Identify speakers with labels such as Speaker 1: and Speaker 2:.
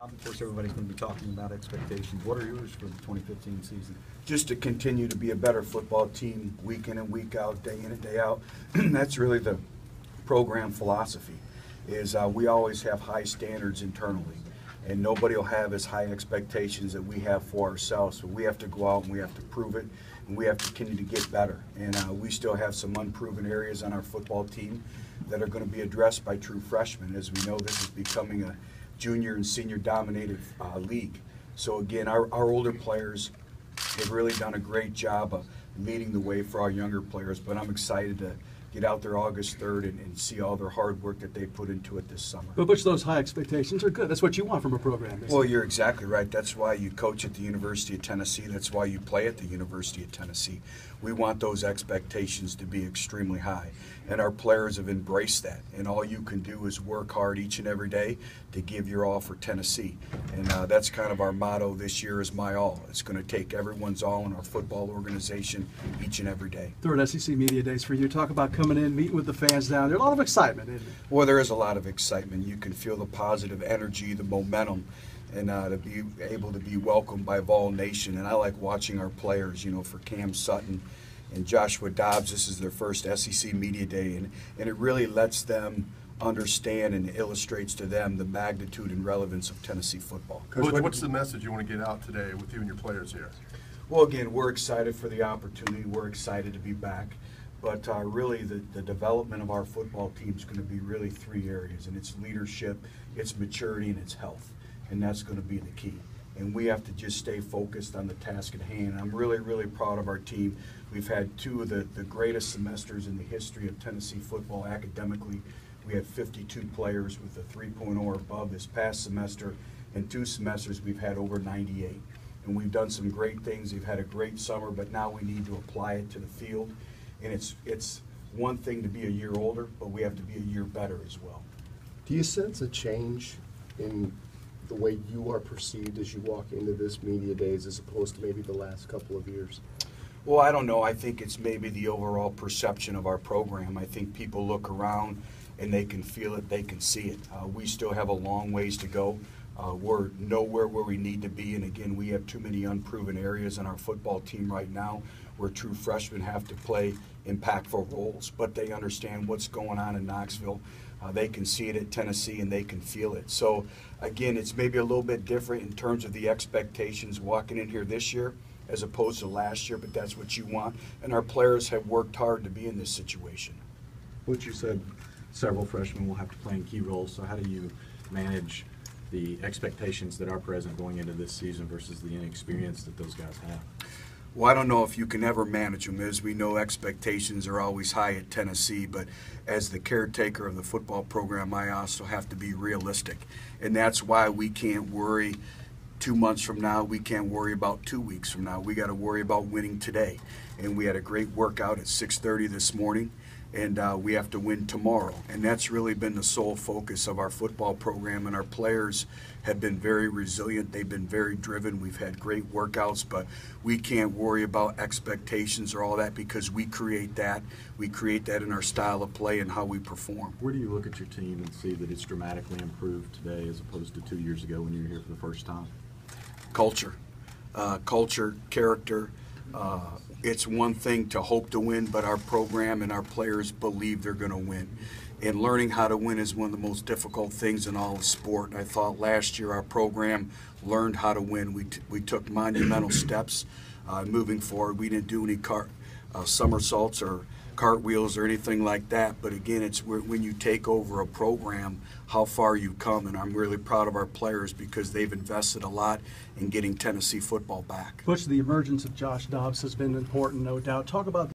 Speaker 1: Of course, everybody's going to be talking about expectations. What are yours for the 2015 season?
Speaker 2: Just to continue to be a better football team week in and week out, day in and day out. That's really the program philosophy, is we always have high standards internally. And nobody will have as high expectations that we have for ourselves. So we have to go out and we have to prove it, and we have to continue to get better. And we still have some unproven areas on our football team that are going to be addressed by true freshmen. As we know, this is becoming a junior and senior dominated league. So again, our older players have really done a great job of leading the way for our younger players, but I'm excited to get out there August 3rd and see all their hard work that they put into it this summer.
Speaker 3: But Butch, those high expectations are good. That's what you want from a program.
Speaker 2: Well, you're exactly right. That's why you coach at the University of Tennessee. That's why you play at the University of Tennessee. We want those expectations to be extremely high, and our players have embraced that. And all you can do is work hard each and every day to give your all for Tennessee. And that's kind of our motto this year, is my all. It's going to take everyone's all in our football organization each and every day.
Speaker 3: During SEC Media Days for you, talk about coming in, meeting with the fans down there. A lot of excitement, isn't it?
Speaker 2: Well, there is a lot of excitement. You can feel the positive energy, the momentum, and to be able to be welcomed by Vol Nation. And I like watching our players, you know, for Cam Sutton and Joshua Dobbs. This is their first SEC Media Day, and it really lets them understand and illustrates to them the magnitude and relevance of Tennessee football.
Speaker 4: Coach, what's the message you want to get out today with you and your players here?
Speaker 2: Well, again, we're excited for the opportunity. We're excited to be back. But really, the development of our football team is going to be really three areas, and it's leadership, it's maturity, and it's health. And that's going to be the key. And we have to just stay focused on the task at hand. I'm really, really proud of our team. We've had two of the greatest semesters in the history of Tennessee football academically. We had 52 players with a 3.0 or above this past semester, and 2 semesters we've had over 98. And we've done some great things. We've had a great summer, but now we need to apply it to the field. And it's one thing to be a year older, but we have to be a year better as well.
Speaker 5: Do you sense a change in the way you are perceived as you walk into this media days as opposed to maybe the last couple of years?
Speaker 2: Well, I don't know. I think it's maybe the overall perception of our program. I think people look around and they can feel it, they can see it. We still have a long ways to go. We're nowhere where we need to be, and again, we have too many unproven areas in our football team right now where true freshmen have to play impactful roles, but they understand what's going on in Knoxville. They can see it at Tennessee, and they can feel it. So, again, it's maybe a little bit different in terms of the expectations walking in here this year as opposed to last year, but that's what you want, and our players have worked hard to be in this situation.
Speaker 6: What you said, several freshmen will have to play in key roles, so how do you manage the expectations that are present going into this season versus the inexperience that those guys have?
Speaker 2: Well, I don't know if you can ever manage them. As we know, expectations are always high at Tennessee, but as the caretaker of the football program, I also have to be realistic. And that's why we can't worry 2 months from now. We can't worry about 2 weeks from now. We got to worry about winning today. And we had a great workout at 6:30 this morning, and we have to win tomorrow. And that's really been the sole focus of our football program, and our players have been very resilient. They've been very driven. We've had great workouts, but we can't worry about expectations or all that because we create that. We create that in our style of play and how we perform.
Speaker 6: Where do you look at your team and see that it's dramatically improved today as opposed to 2 years ago when you were here for the first time?
Speaker 2: Culture. Culture, character. It's one thing to hope to win, but our program and our players believe they're going to win. And learning how to win is one of the most difficult things in all of sport. I thought last year our program learned how to win. We took monumental steps moving forward. We didn't do any somersaults or cartwheels or anything like that, but again, it's when you take over a program, how far you come, and I'm really proud of our players because they've invested a lot in getting Tennessee football back.
Speaker 3: Butch, the emergence of Josh Dobbs has been important, no doubt. Talk about